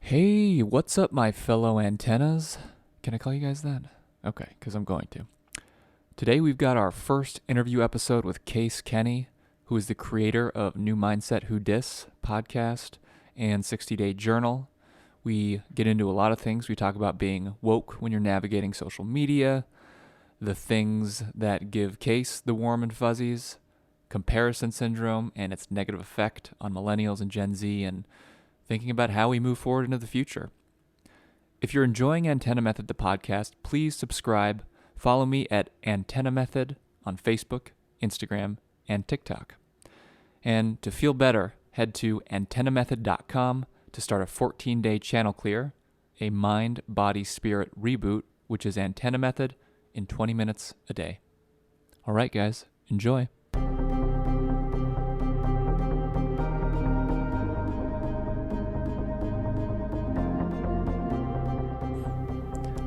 Hey, what's up, my fellow antennas? Can I call you guys that? Okay, because I'm going to. Today we've got our first interview episode with Case Kenny, who is the creator of New Mindset Who Dis podcast and 60 Day Journal. We get into a lot of things. We talk about being woke when you're navigating social media, the things that give Case the warm and fuzzies, comparison syndrome and its negative effect on millennials and Gen Z, and thinking about how we move forward into the future. If you're enjoying Antenna Method, the podcast, please subscribe. Follow me at Antenna Method on Facebook, Instagram, and TikTok. And to feel better, head to antennamethod.com to start a 14-day channel clear, a mind, body, spirit reboot, which is Antenna Method in 20 minutes a day. All right, guys, enjoy.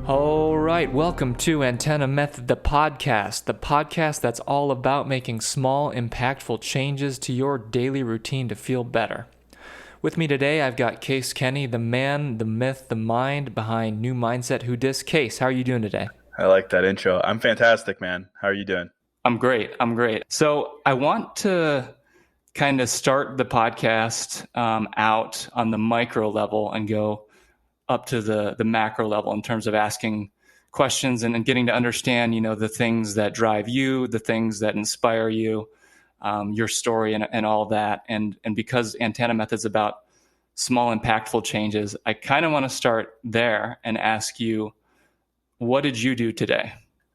All right, welcome to Antenna Method, the podcast that's all about making small, impactful changes to your daily routine to feel better. With me today, I've got Case Kenny, the man, the myth, the mind behind New Mindset Who Dis. Case, how are you doing today? I like that intro. I'm fantastic, man. How are you doing? I'm great. So I want to kind of start the podcast out on the micro level and go up to the macro level in terms of asking questions and getting to understand, the things that drive you, the things that inspire you, your story and all that. And because Antenna Method is about small, impactful changes, I kind of want to start there and ask you, what did you do today?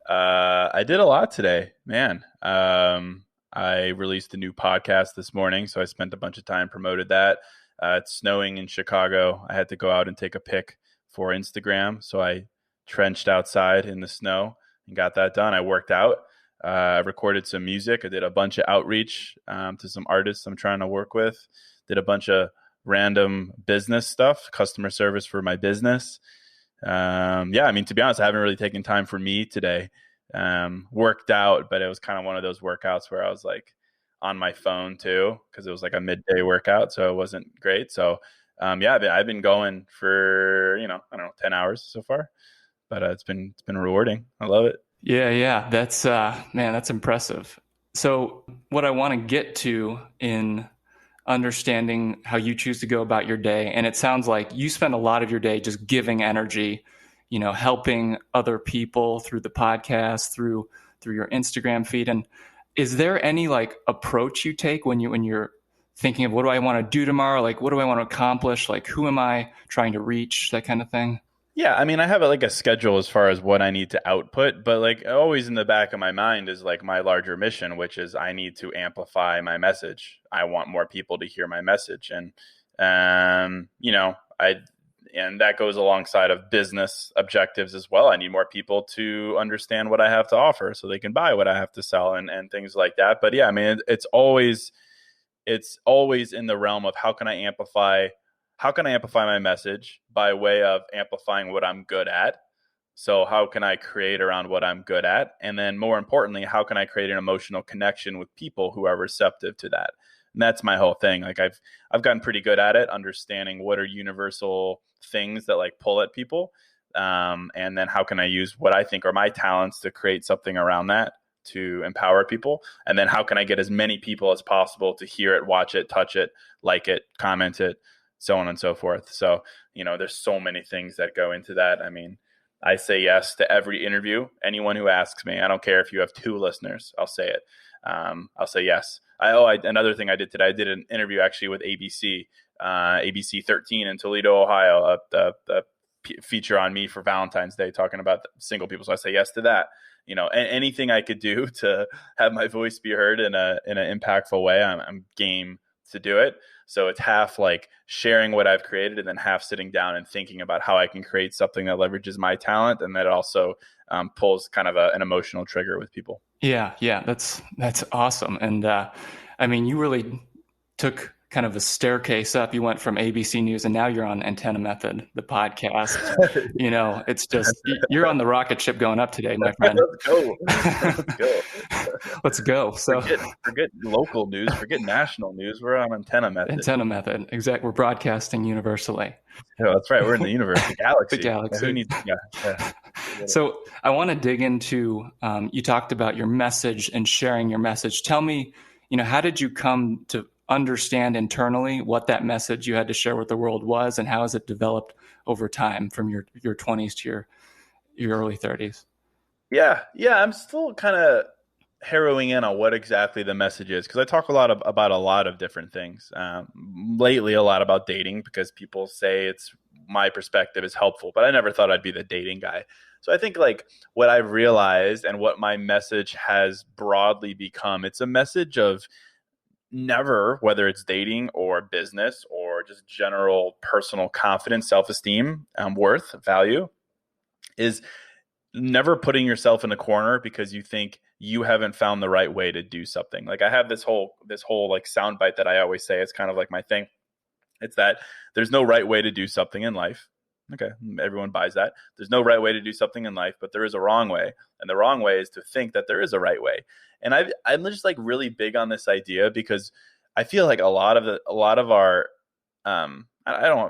I did a lot today, man. I released a new podcast this morning, so I spent a bunch of time promoted that. It's snowing in Chicago. I had to go out and take a pic for Instagram, so I trenched outside in the snow and got that done. I worked out. I recorded some music. I did a bunch of outreach to some artists I'm trying to work with. Did a bunch of random business stuff, customer service for my business. To be honest, I haven't really taken time for me today. Worked out, but it was kind of one of those workouts where I was like on my phone too, because it was like a midday workout, so it wasn't great. So I've been going for 10 hours so far, but it's been rewarding. I love it. Yeah, that's that's impressive. So what I want to get to in understanding how you choose to go about your day, and it sounds like you spend a lot of your day just giving energy, helping other people through the podcast, through your Instagram feed. And is there any like approach you take when you're thinking of what do I want to do tomorrow? Like, what do I want to accomplish? Like, who am I trying to reach? That kind of thing. Yeah, I mean, I have a schedule as far as what I need to output, but like always in the back of my mind is like my larger mission, which is I need to amplify my message. I want more people to hear my message, and I and that goes alongside of business objectives as well. I need more people to understand what I have to offer so they can buy what I have to sell and things like that. But yeah, I mean, it's always in the realm of how can I amplify my message by way of amplifying what I'm good at. So how can I create around what I'm good at? And then more importantly, how can I create an emotional connection with people who are receptive to that? And that's my whole thing. Like I've gotten pretty good at it, understanding what are universal things that like pull at people. And then how can I use what I think are my talents to create something around that to empower people? And then how can I get as many people as possible to hear it, watch it, touch it, like it, comment it, so on and so forth. So, there's so many things that go into that. I mean, I say yes to every interview. Anyone who asks me, I don't care if you have 2 listeners, I'll say it. I'll say yes. Another thing I did today, I did an interview actually with ABC, ABC 13 in Toledo, Ohio, a feature on me for Valentine's Day talking about single people. So I say yes to that. Anything I could do to have my voice be heard in an impactful way, I'm game to do it. So it's half like sharing what I've created and then half sitting down and thinking about how I can create something that leverages my talent and that also pulls kind of an emotional trigger with people. Yeah, that's awesome. And you really took kind of a staircase up. You went from ABC News and now you're on Antenna Method, the podcast. It's just, you're on the rocket ship going up today, my friend. Let's go. Let's go. Let's go. So forget local news, forget national news. We're on Antenna Method. Antenna Method. Exactly. We're broadcasting universally. Yeah, that's right. We're in the universe, the galaxy. The galaxy. Who needs? Yeah. So I want to dig into, you talked about your message and sharing your message. Tell me, how did you come to understand internally what that message you had to share with the world was, and how has it developed over time from your 20s to your early 30s? Yeah. I'm still kind of harrowing in on what exactly the message is, because I talk about a lot of different things. Lately, a lot about dating, because people say my perspective is helpful, but I never thought I'd be the dating guy. So I think like what I've realized and what my message has broadly become, it's a message of never, whether it's dating or business or just general personal confidence, self-esteem, worth, value, is never putting yourself in a corner because you think you haven't found the right way to do something. Like I have this whole like soundbite that I always say, it's kind of like my thing. It's that there's no right way to do something in life. Okay, everyone buys that. There's no right way to do something in life, but there is a wrong way. And the wrong way is to think that there is a right way. And I'm just like really big on this idea, because I feel like a lot of our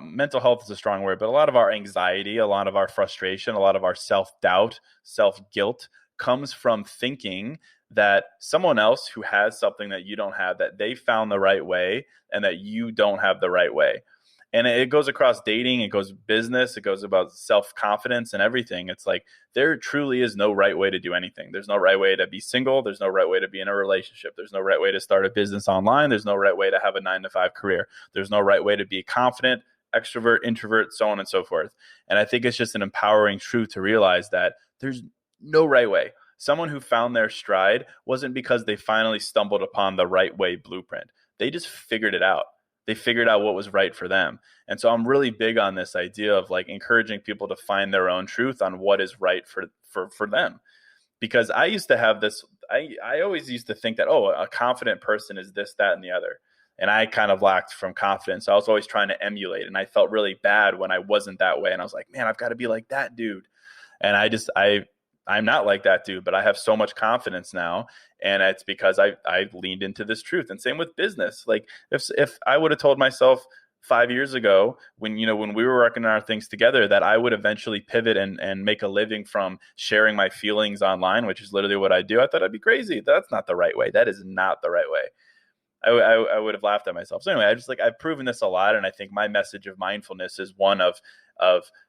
mental health is a strong word, but a lot of our anxiety, a lot of our frustration, a lot of our self-doubt, self-guilt comes from thinking that someone else who has something that you don't have, that they found the right way and that you don't have the right way. And it goes across dating, it goes business, it goes about self-confidence and everything. It's like there truly is no right way to do anything. There's no right way to be single. There's no right way to be in a relationship. There's no right way to start a business online. There's no right way to have a 9-to-5 career. There's no right way to be confident, extrovert, introvert, so on and so forth. And I think it's just an empowering truth to realize that there's no right way. Someone who found their stride wasn't because they finally stumbled upon the right way blueprint. They just figured it out. They figured out what was right for them. And so I'm really big on this idea of like encouraging people to find their own truth on what is right for them. Because I used to have this, I always used to think that, a confident person is this, that, and the other. And I kind of lacked from confidence. I was always trying to emulate, and I felt really bad when I wasn't that way. And I was like, man, I've got to be like that dude. And I'm not like that dude, but I have so much confidence now. And it's because I leaned into this truth. And same with business. Like if I would have told myself 5 years ago when we were working on our things together that I would eventually pivot and make a living from sharing my feelings online, which is literally what I do, I thought I'd be crazy. That's not the right way. That is not the right way. I would have laughed at myself. So anyway, I've proven this a lot. And I think my message of mindfulness is one of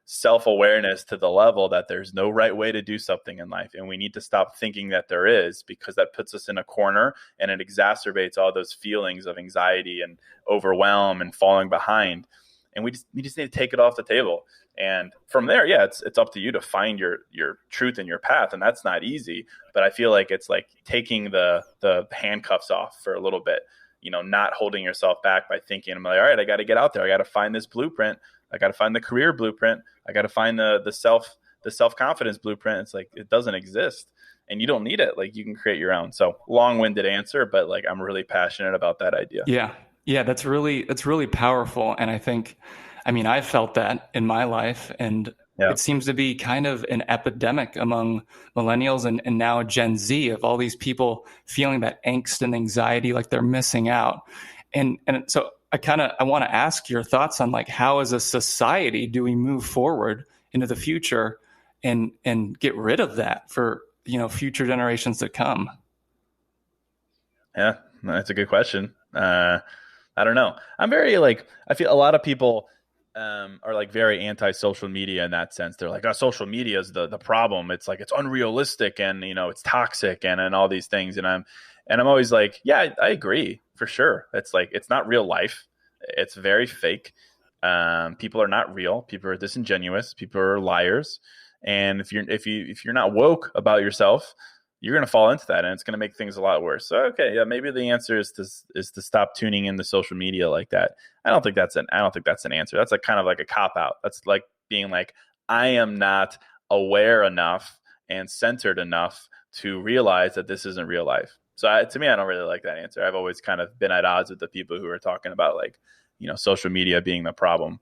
self-awareness to the level that there's no right way to do something in life. And we need to stop thinking that there is, because that puts us in a corner and it exacerbates all those feelings of anxiety and overwhelm and falling behind. And we just need to take it off the table. And from there, it's up to you to find your truth and your path. And that's not easy, but I feel like it's like taking the handcuffs off for a little bit, not holding yourself back by thinking, I'm like, all right, I got to get out there. I got to find this blueprint. I got to find the career blueprint. I got to find the self-confidence blueprint. It's like, it doesn't exist and you don't need it. Like you can create your own. So long-winded answer, but like, I'm really passionate about that idea. Yeah. That's really powerful. And I've felt that in my life, and it seems to be kind of an epidemic among millennials and now Gen Z, of all these people feeling that angst and anxiety, like they're missing out. And so I want to ask your thoughts on like, how as a society do we move forward into the future and get rid of that for, future generations to come? Yeah, that's a good question. I don't know. I'm very I feel a lot of people are like very anti-social media in that sense. They're like, social media is the problem. It's like, it's unrealistic and, it's toxic and all these things. And I'm always like, yeah, I agree for sure. It's like, it's not real life. It's very fake. People are not real. People are disingenuous. People are liars. And if you're not woke about yourself, you're going to fall into that, and it's going to make things a lot worse. So, okay, yeah, maybe the answer is to stop tuning into social media like that. I don't think that's an answer. That's like kind of like a cop out. That's like being like, I am not aware enough and centered enough to realize that this isn't real life. To me, I don't really like that answer. I've always kind of been at odds with the people who are talking about like, social media being the problem.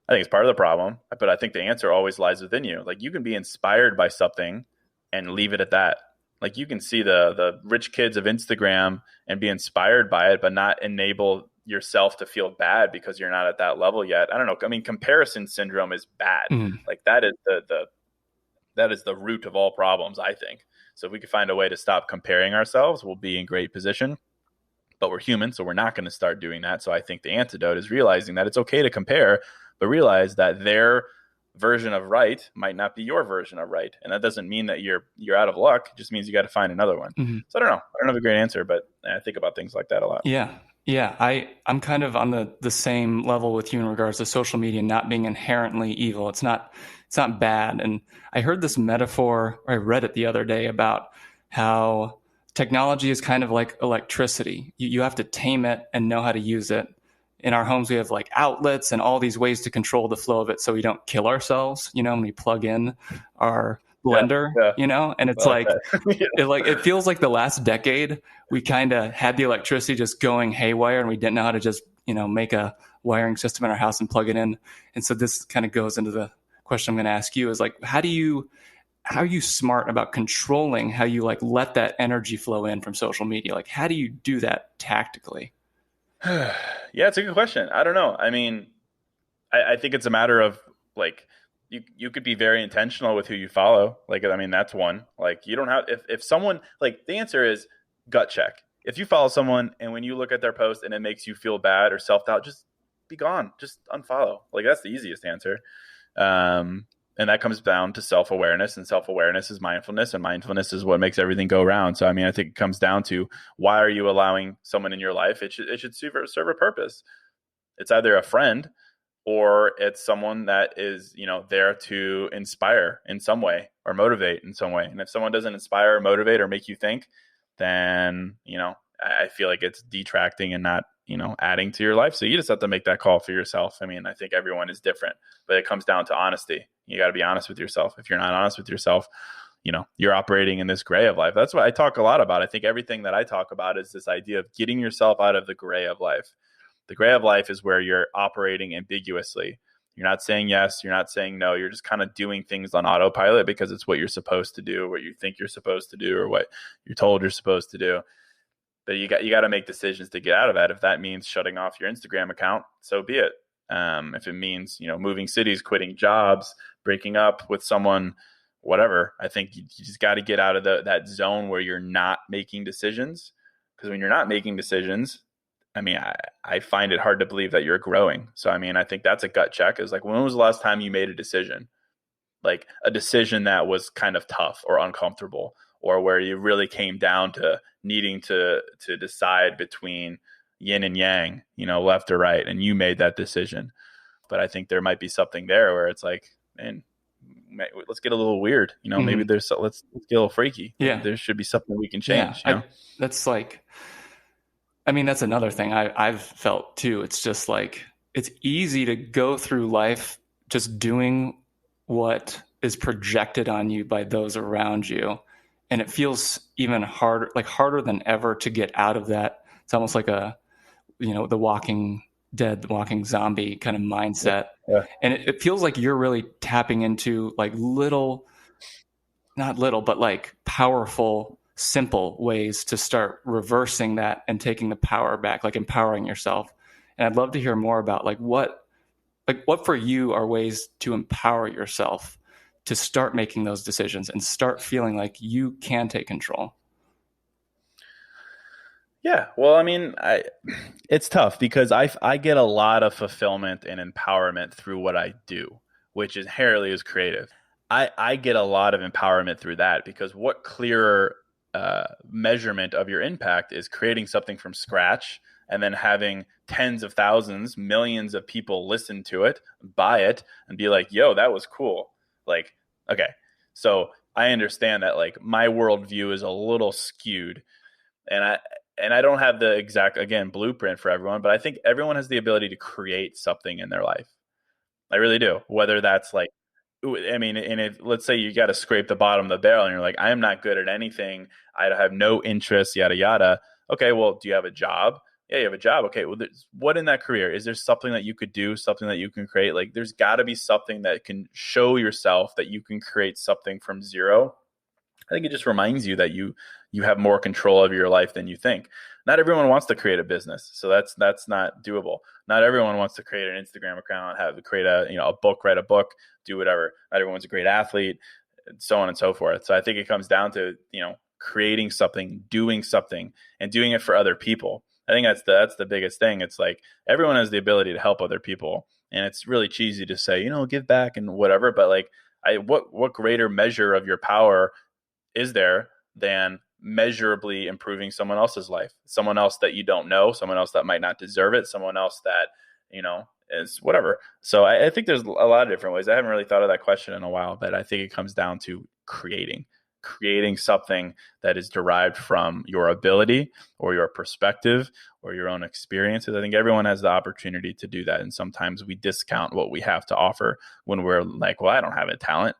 I think it's part of the problem, but I think the answer always lies within you. Like you can be inspired by something and leave it at that. Like you can see the rich kids of Instagram and be inspired by it, but not enable yourself to feel bad because you're not at that level yet. I don't know. I mean, comparison syndrome is bad. Mm. Like that is the root of all problems, I think. So if we could find a way to stop comparing ourselves, we'll be in great position. But we're human, so we're not going to start doing that. So I think the antidote is realizing that it's okay to compare, but realize that their version of right might not be your version of right. And that doesn't mean that you're out of luck. It just means you got to find another one. Mm-hmm. So I don't know. I don't have a great answer, but I think about things like that a lot. Yeah. Yeah. I'm kind of on the same level with you in regards to social media not being inherently evil. It's not bad. And I heard this metaphor, or I read it the other day, about how technology is kind of like electricity. You have to tame it and know how to use it. In our homes, we have like outlets and all these ways to control the flow of it so we don't kill ourselves, when we plug in our blender, and it's like, it feels like the last decade we kind of had the electricity just going haywire and we didn't know how to just, make a wiring system in our house and plug it in. And so this kind of goes into the question I'm going to ask you is like, how are you smart about controlling how you like let that energy flow in from social media? Like, how do you do that tactically? Yeah, it's a good question. I don't know. I mean, I think it's a matter of like, you could be very intentional with who you follow. Like, I mean, that's one. Like, you don't have, if someone, like, the answer is gut check. If you follow someone and when you look at their post and it makes you feel bad or self-doubt, just be gone. Just unfollow. Like, that's the easiest answer. And that comes down to self-awareness, and self-awareness is mindfulness, and mindfulness is what makes everything go round. So, I mean, I think it comes down to, why are you allowing someone in your life? It should serve a purpose. It's either a friend or it's someone that is, there to inspire in some way or motivate in some way. And if someone doesn't inspire or motivate or make you think, then, I feel like it's detracting and not, adding to your life. So you just have to make that call for yourself. I mean, I think everyone is different, but it comes down to honesty. You got to be honest with yourself. If you're not honest with yourself, you're operating in this gray of life. That's what I talk a lot about. I think everything that I talk about is this idea of getting yourself out of the gray of life. The gray of life is where you're operating ambiguously. You're not saying yes, you're not saying no. You're just kind of doing things on autopilot because it's what you're supposed to do, what you think you're supposed to do, or what you're told you're supposed to do. But you got to make decisions to get out of that. If that means shutting off your Instagram account, so be it. If it means, moving cities, quitting jobs, breaking up with someone, whatever, I think you just got to get out of that zone where you're not making decisions. Because when you're not making decisions, I mean, I find it hard to believe that you're growing. So, I mean, I think that's a gut check. Is like, when was the last time you made a decision? Like a decision that was kind of tough or uncomfortable, or where you really came down to needing to decide between yin and yang, left or right, and you made that decision. But I think there might be something there where it's like, man, let's get a little weird. Maybe let's get a little freaky. Yeah, there should be something we can change. Yeah, that's another thing I've felt too. It's just like, it's easy to go through life just doing what is projected on you by those around you. And it feels even harder than ever to get out of that. It's almost like the Walking Dead, the walking zombie kind of mindset. Yeah. And it feels like you're really tapping into like not little, but like powerful, simple ways to start reversing that and taking the power back, like empowering yourself. And I'd love to hear more about what for you are ways to empower yourself to start making those decisions and start feeling like you can take control. Yeah, well, I mean, it's tough because I get a lot of fulfillment and empowerment through what I do, which inherently is creative. I get a lot of empowerment through that because what clearer measurement of your impact is creating something from scratch and then having tens of thousands, millions of people listen to it, buy it, and be like, yo, that was cool. Like, okay, so I understand that like my worldview is a little skewed, and I don't have the exact, again, blueprint for everyone, but I think everyone has the ability to create something in their life. I really do. Whether that's like I mean, and if let's say you got to scrape the bottom of the barrel and you're like, I am not good at anything. I have no interest, yada, yada. Okay, well, do you have a job? Yeah, you have a job. Okay, well, what in that career? Is there something that you could do, something that you can create? Like, there's got to be something that can show yourself that you can create something from zero. I think it just reminds you that you have more control over your life than you think. Not everyone wants to create a business, so that's not doable. Not everyone wants to create an Instagram account, create a book, write a book, do whatever. Not everyone's a great athlete, and so on and so forth. So I think it comes down to creating something, and doing it for other people. I think that's the biggest thing. It's like everyone has the ability to help other people, and it's really cheesy to say give back and whatever. But like, what greater measure of your power is there than measurably improving someone else's life, someone else that you don't know, someone else that might not deserve it, someone else that is whatever. So I think there's a lot of different ways. I haven't really thought of that question in a while, but I think it comes down to creating something that is derived from your ability or your perspective or your own experiences. I think everyone has the opportunity to do that, and sometimes we discount what we have to offer when we're like, well, I don't have a talent.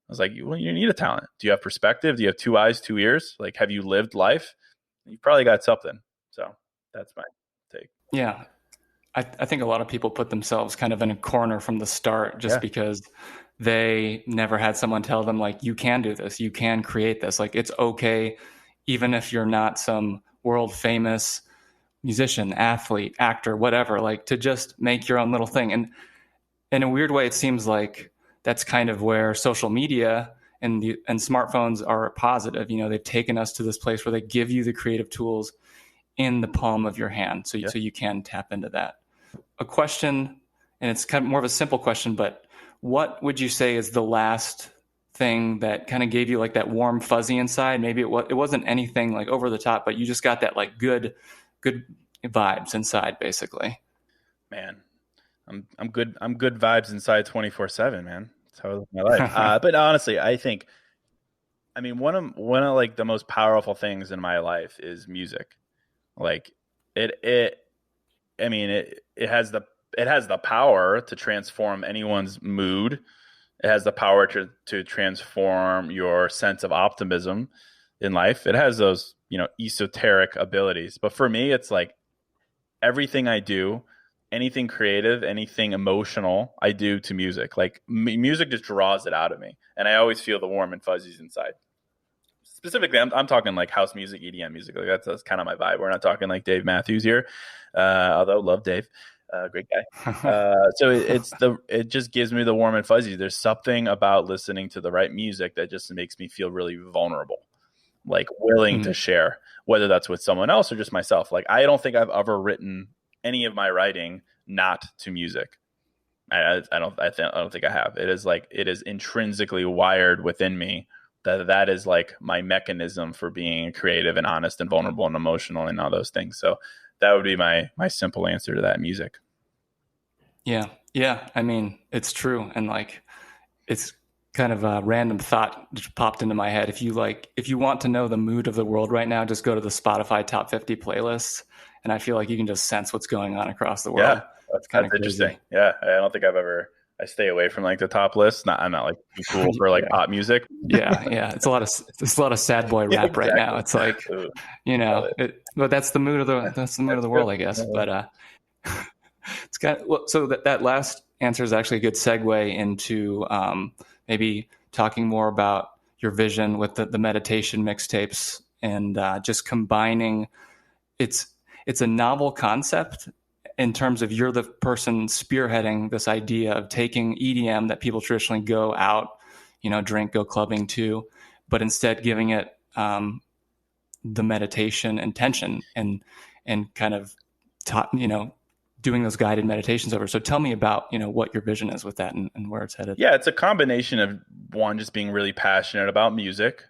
I was like, well, you need a talent. Do you have perspective? Do you have 2 eyes, 2 ears? Like, have you lived life? You've probably got something. So that's my take. Yeah. I think a lot of people put themselves kind of in a corner from the start just because they never had someone tell them, like, you can do this, you can create this. Like, it's okay, even if you're not some world famous musician, athlete, actor, whatever, like, to just make your own little thing. And in a weird way, it seems like that's kind of where social media and smartphones are positive. They've taken us to this place where they give you the creative tools in the palm of your hand, so you can tap into that. A question, and it's kind of more of a simple question, but what would you say is the last thing that kind of gave you like that warm fuzzy inside? Maybe it wasn't anything like over the top, but you just got that like good vibes inside, basically. Man, I'm good vibes inside 24/7, man. That's how I live my life. But honestly, I think, one of like the most powerful things in my life is music. Like it has the power to transform anyone's mood. It has the power to transform your sense of optimism in life. It has those, esoteric abilities. But for me, it's like everything I do, anything creative, anything emotional, I do to music. Like music just draws it out of me, and I always feel the warm and fuzzies inside. Specifically, I'm talking like house music, EDM music. Like that's kind of my vibe. We're not talking like Dave Matthews here, although love Dave, great guy. So it just gives me the warm and fuzzy. There's something about listening to the right music that just makes me feel really vulnerable, like willing to share, whether that's with someone else or just myself. Like I don't think I've ever written any of my writing not to music. I don't think I have. It is intrinsically wired within me that is like my mechanism for being creative and honest and vulnerable and emotional and all those things. So that would be my simple answer to that: music. Yeah. It's true. And like, it's kind of a random thought just popped into my head. If you want to know the mood of the world right now, just go to the Spotify top 50 playlists. And I feel like you can just sense what's going on across the world. Yeah, that's interesting. Yeah. I don't think I stay away from like the top list. I'm not like too cool for like pop music. Yeah. It's a lot of sad boy rap right now. It's like, but that's the mood of the world, I guess. But it's so that last answer is actually a good segue into maybe talking more about your vision with the meditation mixtapes and just combining. It's a novel concept in terms of you're the person spearheading this idea of taking EDM that people traditionally go out, drink, go clubbing to, but instead giving it the meditation intention and kind of doing those guided meditations over. So tell me about, what your vision is with that and where it's headed. Yeah, it's a combination of one, just being really passionate about music,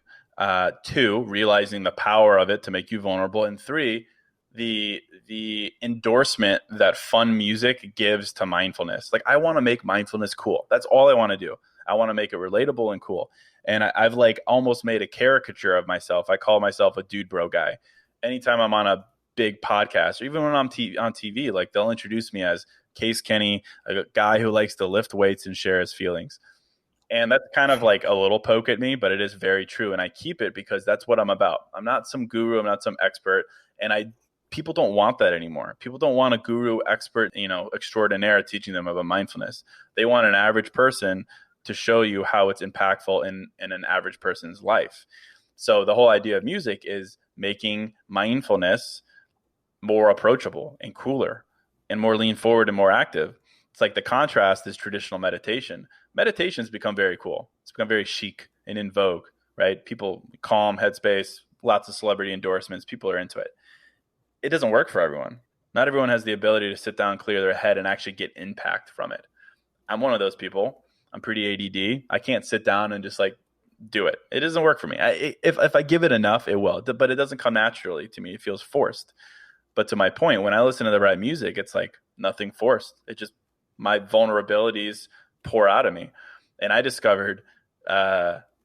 two, realizing the power of it to make you vulnerable, and three, the endorsement that fun music gives to mindfulness. Like I want to make mindfulness cool. That's all I want to do. I want to make it relatable and cool. And I've like almost made a caricature of myself. I call myself a dude bro guy. Anytime I'm on a big podcast, or even when I'm on TV, like they'll introduce me as Case Kenny, a guy who likes to lift weights and share his feelings. And that's kind of like a little poke at me, but it is very true. And I keep it because that's what I'm about. I'm not some guru, I'm not some expert. And people don't want that anymore. People don't want a guru, expert, extraordinaire teaching them about mindfulness. They want an average person to show you how it's impactful in an average person's life. So the whole idea of music is making mindfulness more approachable and cooler and more lean forward and more active. It's like the contrast is traditional meditation. Meditation's become very cool. It's become very chic and in vogue, right? People, calm headspace, lots of celebrity endorsements. People are into it. It doesn't work for everyone. Not everyone has the ability to sit down, clear their head, and actually get impact from it. I'm one of those people. I'm pretty ADD. I can't sit down and just like do it. It doesn't work for me. If I give it enough, it will, but it doesn't come naturally to me. It feels forced. But to my point, when I listen to the right music, it's like nothing forced. It just, my vulnerabilities pour out of me. And I discovered,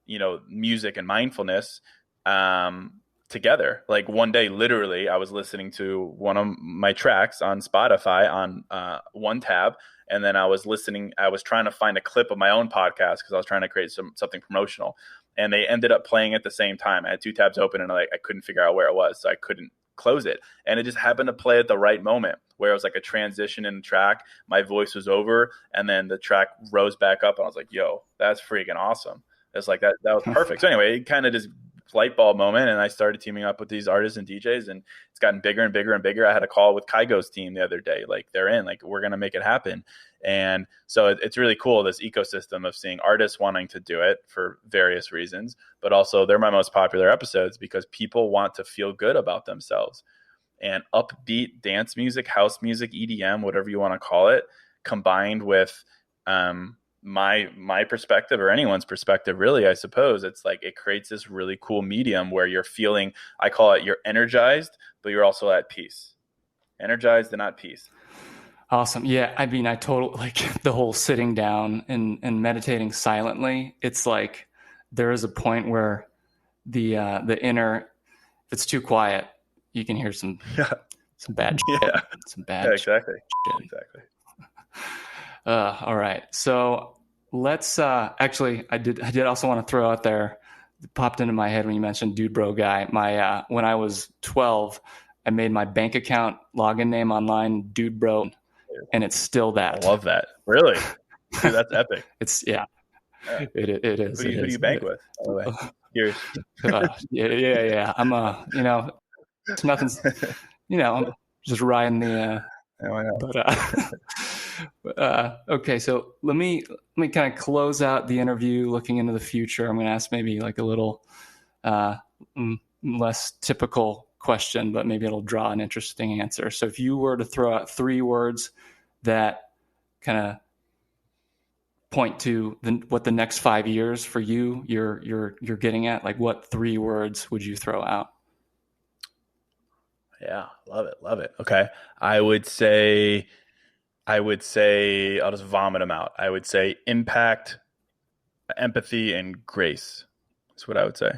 music and mindfulness together. Like one day, literally, I was listening to one of my tracks on Spotify on one tab. And then I was trying to find a clip of my own podcast because I was trying to create something promotional. And they ended up playing at the same time. I had two tabs open and I couldn't figure out where it was. So I couldn't close it. And it just happened to play at the right moment where it was like a transition in the track. My voice was over and then the track rose back up and I was like, yo, that's freaking awesome. It's like that was perfect. So anyway, it kind of just light bulb moment. And I started teaming up with these artists and DJs and it's gotten bigger and bigger and bigger. I had a call with Kygo's team the other day. Like they're in, like we're going to make it happen. And so it's really cool, this ecosystem of seeing artists wanting to do it for various reasons, but also they're my most popular episodes because people want to feel good about themselves. And upbeat dance music, house music, EDM, whatever you want to call it, combined with my perspective or anyone's perspective, really, I suppose, it's like it creates this really cool medium where you're feeling, I call it, you're energized, but you're also at peace. Energized and at peace. Awesome. Yeah. I mean, I totally like the whole sitting down and meditating silently. It's like there is a point where the inner, if it's too quiet, you can hear some bad shit. Yeah. Some bad exactly. shit. Exactly. All right. So let's actually, I did also want to throw out there, it popped into my head when you mentioned Dude Bro Guy. My when I was 12, I made my bank account login name online Dude Bro, and it's still that. I love that. Really? Dude, that's epic. It's yeah. It is. Who do you bank with? By the way? Yours. Yeah. I'm it's nothing's. I'm just riding the. Okay, so let me kind of close out the interview looking into the future. I'm going to ask maybe like a little less typical question, but maybe it'll draw an interesting answer. So if you were to throw out 3 words that kind of point to what the next 5 years for you're getting at, like what 3 words would you throw out? Yeah, love it. Okay, I would say I'll just vomit them out. I would say impact, empathy, and grace. That's what I would say.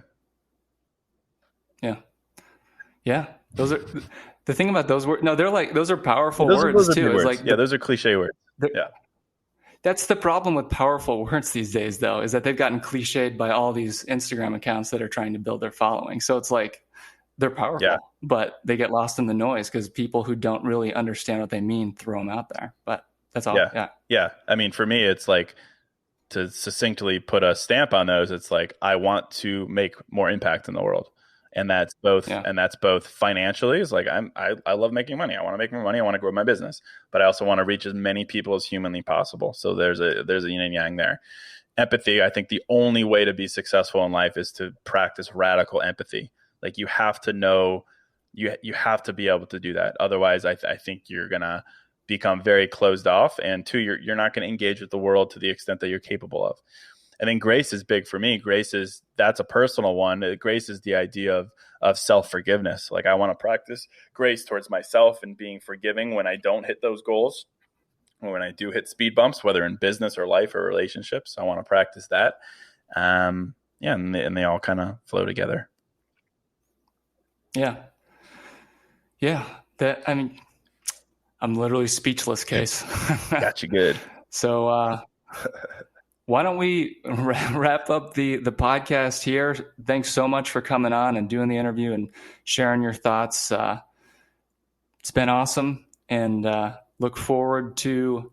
Yeah. Those are the thing about those words. No, they're like, those are powerful words too. Words. Like, those are cliche words. Yeah. That's the problem with powerful words these days, though, is that they've gotten cliched by all these Instagram accounts that are trying to build their following. So it's like they're powerful, but they get lost in the noise because people who don't really understand what they mean throw them out there. But that's all. Yeah. I mean, for me, it's like, to succinctly put a stamp on those, it's like I want to make more impact in the world. And that's both financially. It's like I love making money. I want to make more money. I want to grow my business, but I also want to reach as many people as humanly possible. So there's a yin and yang there. Empathy. I think the only way to be successful in life is to practice radical empathy. Like you have to know, you have to be able to do that. Otherwise, I think you're gonna become very closed off, and 2, you're not going to engage with the world to the extent that you're capable of. And then grace is big for me. That's a personal one. Grace is the idea of self-forgiveness. Like I want to practice grace towards myself and being forgiving when I don't hit those goals, or when I do hit speed bumps, whether in business or life or relationships. I want to practice that. And they all kind of flow together. Yeah. I'm literally speechless, Case. Got you good. So why don't we wrap up the podcast here? Thanks so much for coming on and doing the interview and sharing your thoughts. It's been awesome, and look forward to,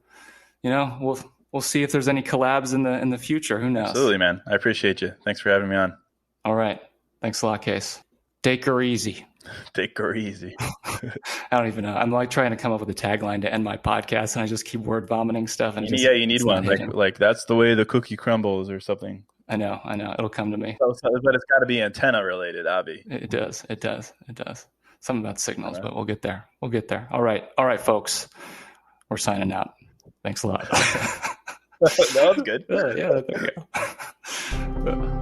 we'll see if there's any collabs in the future. Who knows? Absolutely, man. I appreciate you. Thanks for having me on. All right. Thanks a lot, Case. Take her easy. Take her easy. I don't even know. I'm like trying to come up with a tagline to end my podcast, and I just keep word vomiting stuff. And you need one. Like that's the way the cookie crumbles or something. I know. It'll come to me. But it's got to be antenna related, Avi. It does. Something about signals, right. But we'll get there. All right, folks. We're signing out. Thanks a lot. That was good. Yeah, there we go.